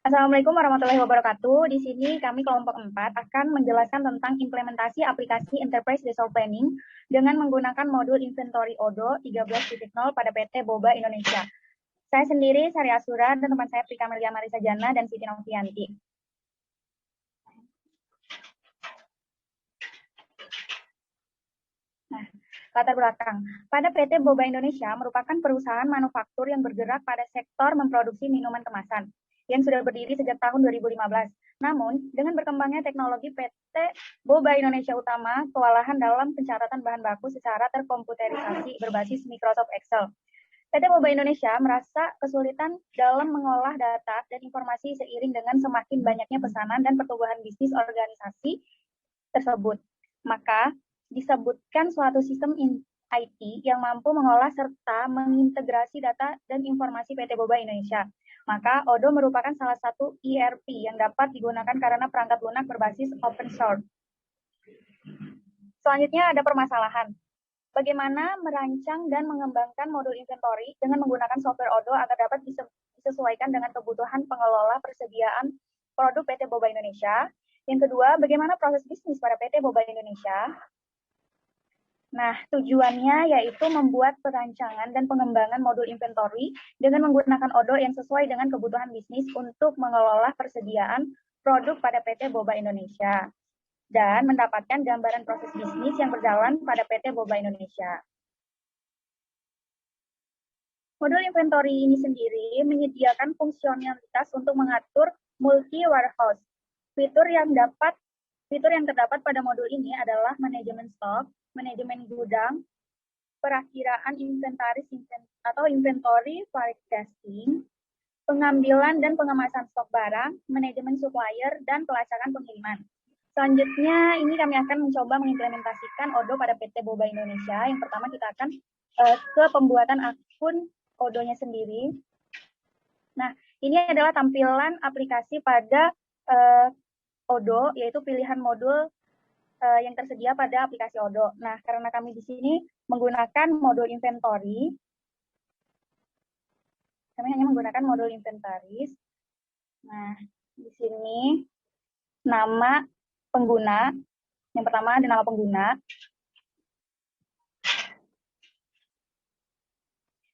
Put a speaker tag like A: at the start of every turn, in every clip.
A: Assalamualaikum warahmatullahi wabarakatuh. Di sini kami kelompok 4 akan menjelaskan tentang implementasi aplikasi Enterprise Resource Planning dengan menggunakan modul inventory ODO 13.0 pada PT Boba Indonesia. Saya sendiri, Sari Asura, dan teman saya Prika Melia Marisa Jana dan Siti Novianti. Nah, latar belakang. Pada PT Boba Indonesia merupakan perusahaan manufaktur yang bergerak pada sektor memproduksi minuman kemasan yang sudah berdiri sejak tahun 2015. Namun, dengan berkembangnya teknologi PT Boba Indonesia Utama kewalahan dalam pencatatan bahan baku secara terkomputerisasi berbasis Microsoft Excel. PT Boba Indonesia merasa kesulitan dalam mengolah data dan informasi seiring dengan semakin banyaknya pesanan dan pertumbuhan bisnis organisasi tersebut. Maka disebutkan suatu sistem IT yang mampu mengolah serta mengintegrasi data dan informasi PT Boba Indonesia. Maka ODO merupakan salah satu ERP yang dapat digunakan karena perangkat lunak berbasis open source. Selanjutnya ada permasalahan. Bagaimana merancang dan mengembangkan modul inventory dengan menggunakan software ODO agar dapat disesuaikan dengan kebutuhan pengelola persediaan produk PT Boba Indonesia. Yang kedua, bagaimana proses bisnis pada PT Boba Indonesia. Nah, tujuannya yaitu membuat perancangan dan pengembangan modul inventory dengan menggunakan ODO yang sesuai dengan kebutuhan bisnis untuk mengelola persediaan produk pada PT Boba Indonesia dan mendapatkan gambaran proses bisnis yang berjalan pada PT Boba Indonesia. Modul inventory ini sendiri menyediakan fungsionalitas untuk mengatur multi warehouse. Fitur yang terdapat pada modul ini adalah manajemen stok, manajemen gudang, perakiraan inventaris atau inventory forecasting, pengambilan dan pengemasan stok barang, manajemen supplier, dan pelacakan pengiriman. Selanjutnya, ini kami akan mencoba mengimplementasikan ODO pada PT Boba Indonesia. Yang pertama kita akan ke pembuatan akun ODO-nya sendiri. Nah, ini adalah tampilan aplikasi pada ODO, yaitu pilihan modul yang tersedia pada aplikasi ODO. Nah, karena kami di sini menggunakan modul inventory, kami hanya menggunakan modul inventaris. Nah, di sini nama pengguna, yang pertama ada nama pengguna,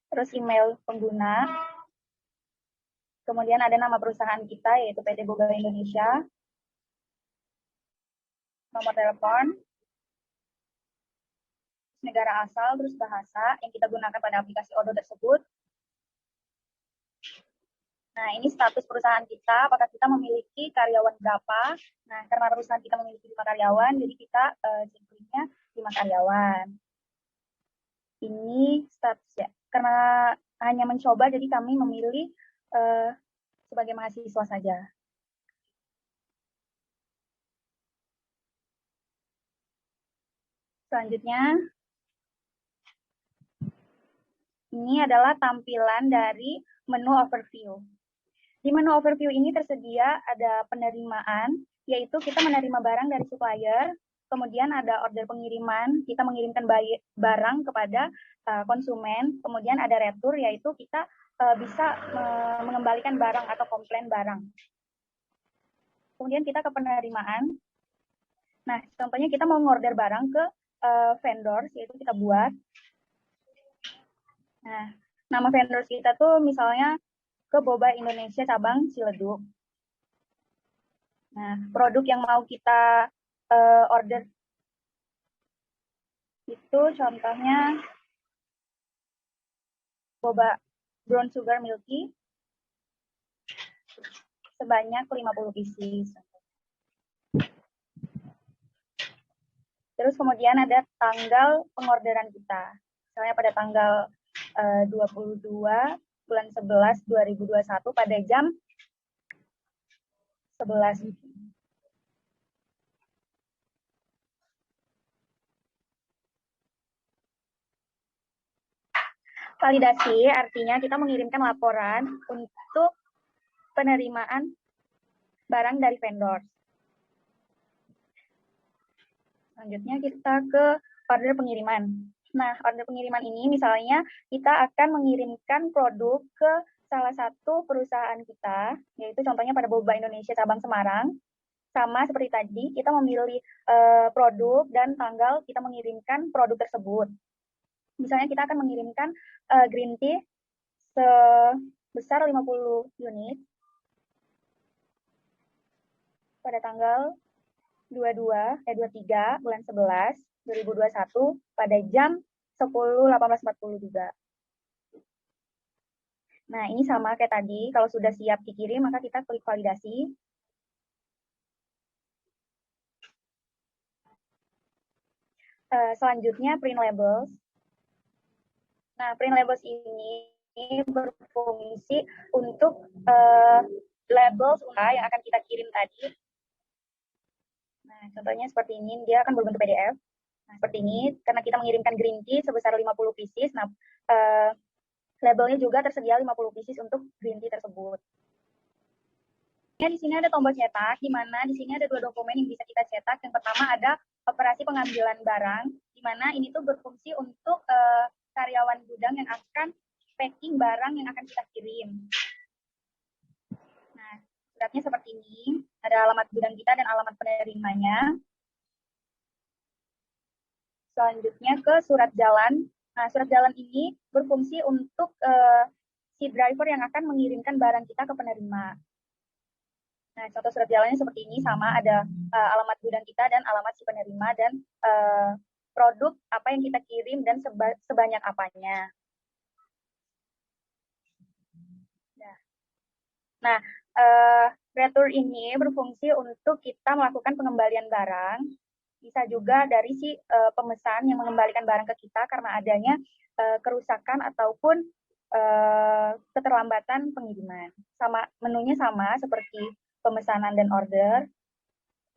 A: terus email pengguna, kemudian ada nama perusahaan kita yaitu PT Boba Indonesia, nomor telepon, negara asal, terus bahasa yang kita gunakan pada aplikasi ODO tersebut. Nah, ini status perusahaan kita, apakah kita memiliki karyawan berapa. Nah, karena perusahaan kita memiliki 5 karyawan, jadi kita jumlahnya 5 karyawan. Ini status ya, karena hanya mencoba, jadi kami memilih sebagai mahasiswa saja. Selanjutnya, ini adalah tampilan dari menu overview. Di menu overview ini tersedia ada penerimaan, yaitu kita menerima barang dari supplier, kemudian ada order pengiriman, kita mengirimkan barang kepada konsumen, kemudian ada retur, yaitu kita bisa mengembalikan barang atau komplain barang. Kemudian kita ke penerimaan. Nah, contohnya kita mau ngorder barang ke vendor, yaitu kita buat. Nah, nama vendor kita tuh misalnya ke Boba Indonesia cabang Ciledug. Nah, produk yang mau kita order itu contohnya boba brown sugar milky sebanyak 50 pieces. Terus kemudian ada tanggal pengorderan kita. Misalnya pada tanggal 22 bulan 11 2021 pada jam 11. Validasi artinya kita mengirimkan laporan untuk penerimaan barang dari vendor. Selanjutnya kita ke order pengiriman. Nah, order pengiriman ini misalnya kita akan mengirimkan produk ke salah satu perusahaan kita, yaitu contohnya pada Boba Indonesia cabang Semarang, sama seperti tadi, kita memilih produk dan tanggal kita mengirimkan produk tersebut. Misalnya kita akan mengirimkan green tea sebesar 50 unit pada tanggal 23 bulan 11 2021 pada jam 10.18.40 juga. Nah, ini sama kayak tadi, kalau sudah siap dikirim maka kita klik validasi. Selanjutnya print labels. Nah, print labels ini berfungsi untuk labels yang akan kita kirim tadi. Nah, contohnya seperti ini, dia akan berbentuk PDF. Nah, seperti ini, karena kita mengirimkan green tea sebesar 50 pieces, nah labelnya juga tersedia 50 pieces untuk green tea tersebut. Di sini ada tombol cetak, di mana di sini ada 2 dokumen yang bisa kita cetak. Yang pertama ada operasi pengambilan barang, di mana ini tuh berfungsi untuk karyawan gudang yang akan packing barang yang akan kita kirim. Nah, suratnya seperti ini, ada alamat gudang kita dan alamat penerimanya. Selanjutnya ke surat jalan. Nah, surat jalan ini berfungsi untuk si driver yang akan mengirimkan barang kita ke penerima. Nah, contoh surat jalannya seperti ini, sama ada alamat gudang kita dan alamat si penerima dan produk apa yang kita kirim dan sebanyak apanya. Nah, retur ini berfungsi untuk kita melakukan pengembalian barang. Bisa juga dari si pemesan yang mengembalikan barang ke kita karena adanya kerusakan ataupun keterlambatan pengiriman. Sama menunya sama seperti pemesanan dan order.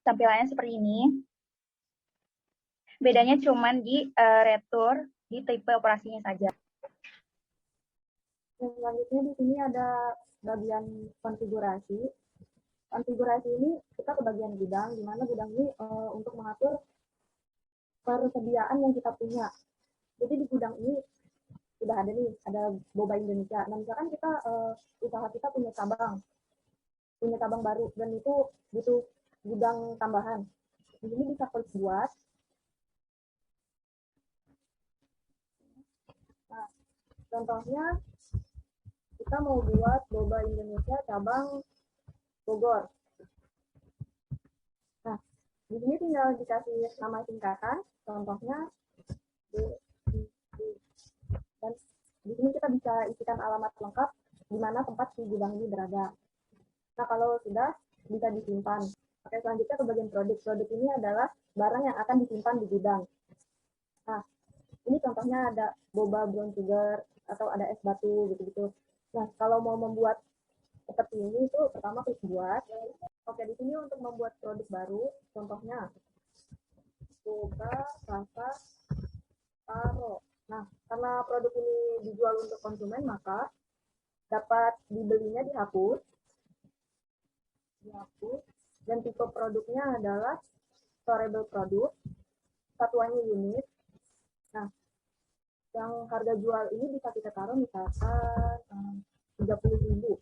A: Tampilannya seperti ini. Bedanya cuma di retur di tipe operasinya saja.
B: Selanjutnya di sini ada bagian konfigurasi. Konfigurasi ini kita ke bagian gudang, di mana gudang ini untuk mengatur persediaan yang kita punya. Jadi di gudang ini sudah ada nih, ada Boba Indonesia. Nah, misalkan kita usaha kita punya cabang baru dan itu butuh gudang tambahan. Di sini bisa klik buat. Nah, contohnya kita mau buat Boba Indonesia cabang Bogor. Nah, di sini tinggal dikasih nama singkatan, contohnya dan di sini kita bisa isikan alamat lengkap di mana tempat si gudang ini berada. Nah, kalau sudah bisa disimpan. Oke, selanjutnya ke bagian produk. Produk ini adalah barang yang akan disimpan di gudang. Nah, ini contohnya ada boba brown sugar atau ada es batu gitu-gitu. Nah, kalau mau membuat seperti ini itu pertama klik buat. Oke, di sini untuk membuat produk baru, contohnya boba rasa taro. Nah, karena produk ini dijual untuk konsumen, maka dapat dibelinya dihapus, dan tipe produknya adalah storable produk, satuannya unit. Nah, yang harga jual ini bisa kita taruh misalkan 30.000.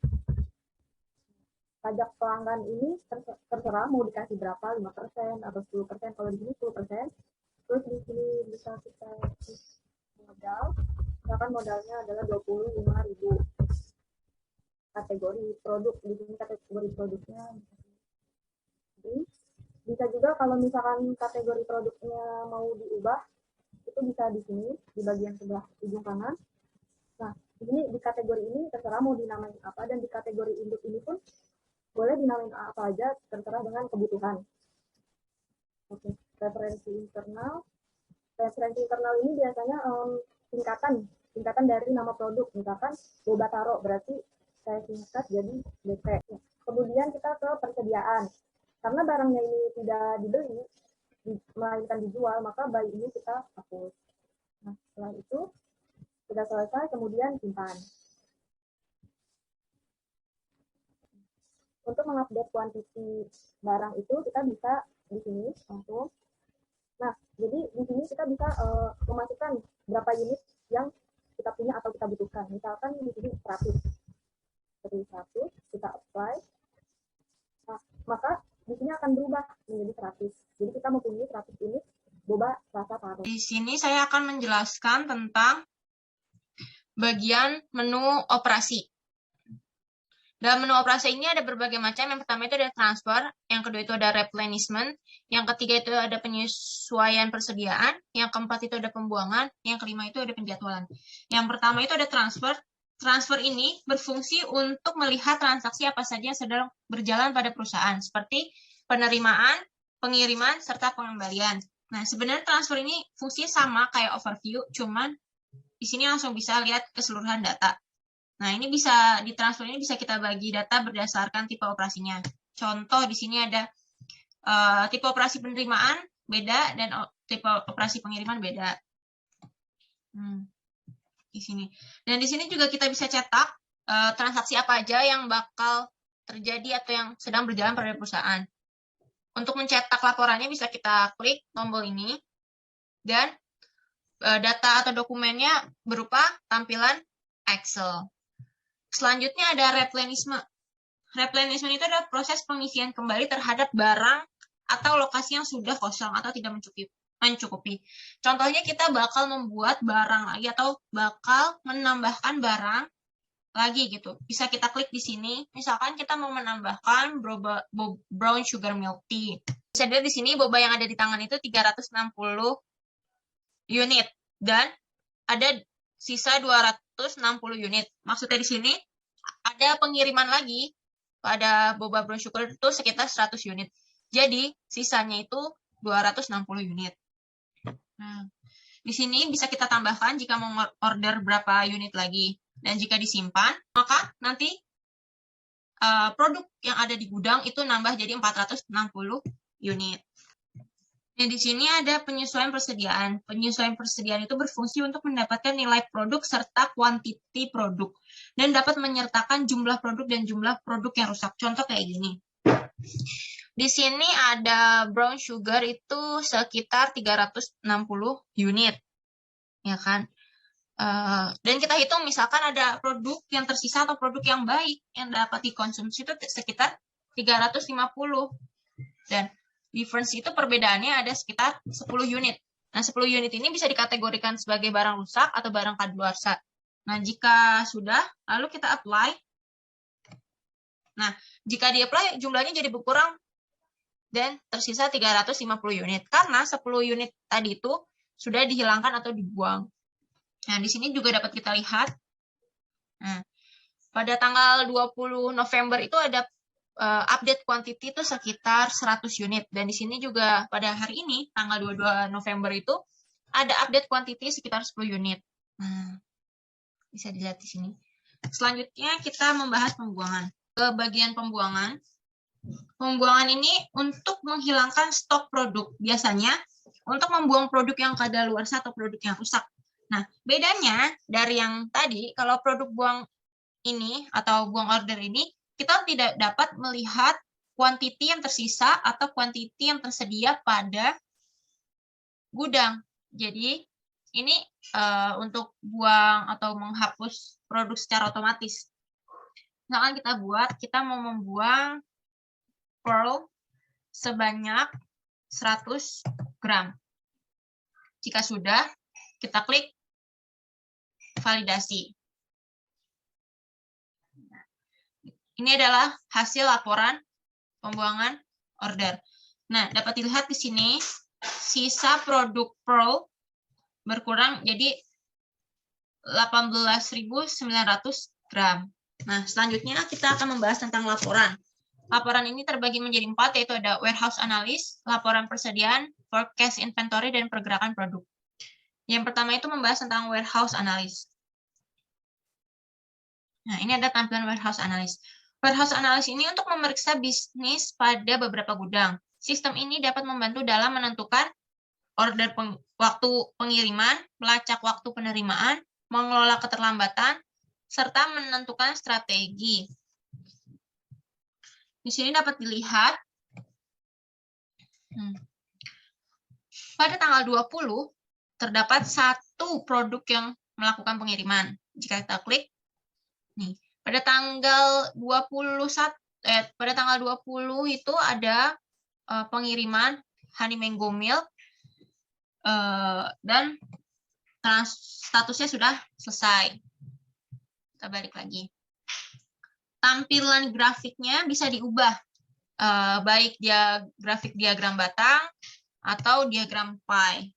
B: Pajak pelanggan ini terserah mau dikasih berapa, 5% atau 10%. Kalau di sini 10%. Terus di sini bisa kita modal, misalkan modalnya adalah 25.000. Kategori produk, di sini kategori produknya. Jadi, bisa juga kalau misalkan kategori produknya mau diubah, itu bisa di sini, di bagian sebelah ujung kanan. Nah, di sini di kategori ini terserah mau dinamain apa, dan di kategori induk ini pun boleh dinamain apa aja, terserah dengan kebutuhan. Oke, referensi internal. Referensi internal ini biasanya singkatan dari nama produk. Misalkan boba taro, berarti saya singkat jadi BP. Kemudian kita ke persediaan. Karena barangnya ini tidak dibeli, melainkan dijual, maka buy ini kita hapus. Nah, setelah itu sudah selesai, kemudian simpan. Untuk mengupdate kuantiti barang itu kita bisa di sini langsung. Nah, jadi di sini kita bisa memasukkan berapa unit yang kita punya atau kita butuhkan. Misalkan di sini 100. inventory 100, kita apply, nah, maka di sini akan berubah menjadi 100. Jadi kita mempunyai 100 unit boba rasa taro.
C: Di sini saya akan menjelaskan tentang bagian menu operasi. Dalam menu operasi ini ada berbagai macam. Yang pertama itu ada transfer, yang kedua itu ada replenishment, yang ketiga itu ada penyesuaian persediaan, yang keempat itu ada pembuangan, yang kelima itu ada penjadwalan. Yang pertama itu ada transfer. Transfer ini berfungsi untuk melihat transaksi apa saja yang sedang berjalan pada perusahaan, seperti penerimaan, pengiriman, serta pengembalian. Nah, sebenarnya transfer ini fungsinya sama kayak overview, cuman di sini langsung bisa lihat keseluruhan data. Nah, ini bisa di transfer ini bisa kita bagi data berdasarkan tipe operasinya. Contoh di sini ada tipe operasi penerimaan beda dan tipe operasi pengiriman beda. Di sini. Dan di sini juga kita bisa cetak transaksi apa aja yang bakal terjadi atau yang sedang berjalan pada perusahaan. Untuk mencetak laporannya bisa kita klik tombol ini dan data atau dokumennya berupa tampilan Excel. Selanjutnya ada replenishment. Replenishment itu adalah proses pengisian kembali terhadap barang atau lokasi yang sudah kosong atau tidak mencukupi. Contohnya kita bakal membuat barang lagi atau bakal menambahkan barang lagi gitu. Bisa kita klik di sini. Misalkan kita mau menambahkan brown sugar milk tea. Bisa dilihat di sini boba yang ada di tangan itu 360 unit dan ada sisa 260 unit. Maksudnya di sini ada pengiriman lagi pada boba brown sugar itu sekitar 100 unit. Jadi sisanya itu 260 unit. Nah, di sini bisa kita tambahkan jika mau order berapa unit lagi. Dan jika disimpan, maka nanti produk yang ada di gudang itu nambah jadi 460 unit. Nah, di sini ada penyesuaian persediaan. Penyesuaian persediaan itu berfungsi untuk mendapatkan nilai produk serta kuantiti produk. Dan dapat menyertakan jumlah produk dan jumlah produk yang rusak. Contoh kayak gini. Di sini ada brown sugar itu sekitar 360 unit. Ya kan? Dan kita hitung misalkan ada produk yang tersisa atau produk yang baik yang dapat dikonsumsi itu sekitar 350. Dan difference itu perbedaannya ada sekitar 10 unit. Nah, 10 unit ini bisa dikategorikan sebagai barang rusak atau barang kadaluarsa. Nah, jika sudah, lalu kita apply. Nah, jika di-apply, jumlahnya jadi berkurang dan tersisa 350 unit. Karena 10 unit tadi itu sudah dihilangkan atau dibuang. Nah, di sini juga dapat kita lihat. Nah, pada tanggal 20 November itu ada update quantity itu sekitar 100 unit. Dan di sini juga pada hari ini, tanggal 22 November itu, ada update quantity sekitar 10 unit. Nah, bisa dilihat di sini. Selanjutnya kita membahas pembuangan. Ke bagian pembuangan. Pembuangan ini untuk menghilangkan stok produk. Biasanya untuk membuang produk yang kadaluarsa atau produk yang rusak. Nah, bedanya dari yang tadi, kalau produk buang ini atau buang order ini, kita tidak dapat melihat kuantiti yang tersisa atau kuantiti yang tersedia pada gudang. Jadi, ini untuk buang atau menghapus produk secara otomatis. Misalkan kita mau membuang pearl sebanyak 100 gram. Jika sudah, kita klik validasi. Ini adalah hasil laporan pembuangan order. Nah, dapat dilihat di sini sisa produk pearl berkurang jadi 18.900 gram. Nah, selanjutnya kita akan membahas tentang laporan. Laporan ini terbagi menjadi 4, yaitu ada warehouse analysis, laporan persediaan, forecast inventory, dan pergerakan produk. Yang pertama itu membahas tentang warehouse analysis. Nah, ini ada tampilan warehouse analysis. Warehouse analysis ini untuk memeriksa bisnis pada beberapa gudang. Sistem ini dapat membantu dalam menentukan order waktu pengiriman, melacak waktu penerimaan, mengelola keterlambatan, serta menentukan strategi. Di sini dapat dilihat pada tanggal 20 terdapat satu produk yang melakukan pengiriman. Jika kita klik, nih, pada tanggal 20 itu ada pengiriman honey mango milk dan statusnya sudah selesai. Kita balik lagi. Tampilan grafiknya bisa diubah, baik dia grafik diagram batang atau diagram pie.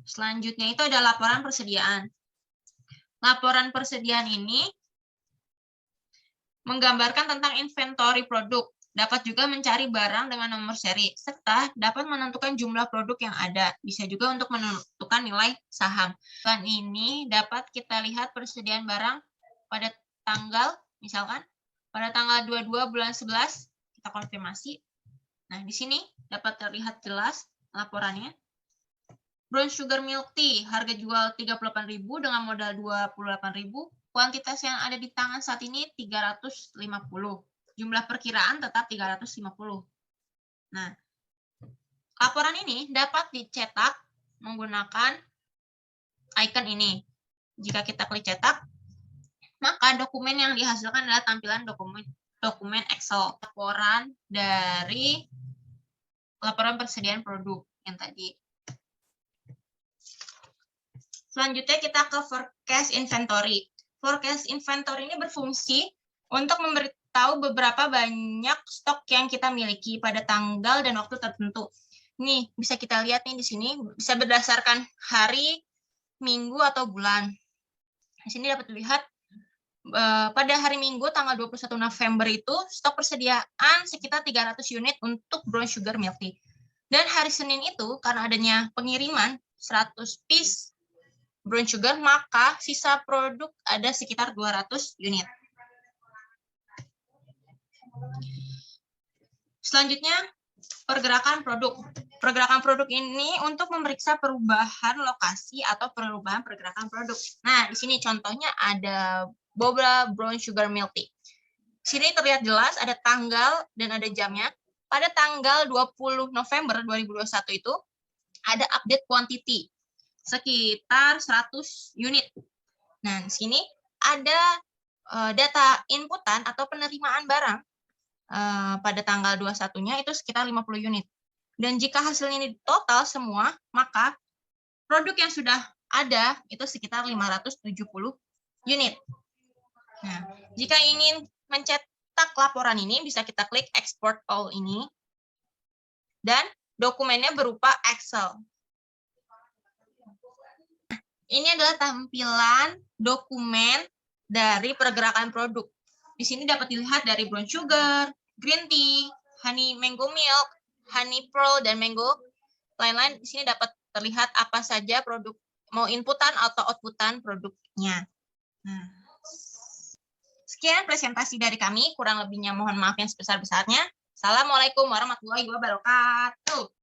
C: Selanjutnya itu ada laporan persediaan. Laporan persediaan ini menggambarkan tentang inventory produk, dapat juga mencari barang dengan nomor seri, serta dapat menentukan jumlah produk yang ada. Bisa juga untuk menentukan nilai saham. Dan ini dapat kita lihat persediaan barang pada tanggal, misalkan, pada tanggal 22 bulan 11, kita konfirmasi. Nah, di sini dapat terlihat jelas laporannya. Brown sugar milk tea, harga jual 38.000 dengan modal 28.000. Kuantitas yang ada di tangan saat ini 350. Jumlah perkiraan tetap 350. Nah, laporan ini dapat dicetak menggunakan icon ini. Jika kita klik cetak, maka dokumen yang dihasilkan adalah tampilan dokumen Excel. Laporan persediaan produk yang tadi. Selanjutnya kita ke forecast inventory. Forecast inventory ini berfungsi untuk memberitahu beberapa banyak stok yang kita miliki pada tanggal dan waktu tertentu. Nih, bisa kita lihat nih di sini, bisa berdasarkan hari, minggu, atau bulan. Di sini dapat dilihat pada hari Minggu tanggal 21 November itu stok persediaan sekitar 300 unit untuk brown sugar milk tea. Dan hari Senin itu karena adanya pengiriman 100 piece brown sugar, maka sisa produk ada sekitar 200 unit. Selanjutnya, pergerakan produk. Pergerakan produk ini untuk memeriksa perubahan lokasi atau perubahan pergerakan produk. Nah, di sini contohnya ada boba brown sugar milk tea. Di sini terlihat jelas ada tanggal dan ada jamnya. Pada tanggal 20 November 2021 itu ada update quantity sekitar 100 unit. Nah, di sini ada data inputan atau penerimaan barang pada tanggal 21-nya itu sekitar 50 unit. Dan jika hasilnya ini total semua, maka produk yang sudah ada itu sekitar 570 unit. Nah, jika ingin mencetak laporan ini, bisa kita klik export all ini. Dan dokumennya berupa Excel. Ini adalah tampilan dokumen dari pergerakan produk. Di sini dapat dilihat dari brown sugar, green tea, honey mango milk, honey pearl, dan mango. Lain-lain di sini dapat terlihat apa saja produk, mau inputan atau outputan produknya. Nah, sekian presentasi dari kami. Kurang lebihnya mohon maaf yang sebesar-besarnya. Assalamualaikum warahmatullahi wabarakatuh.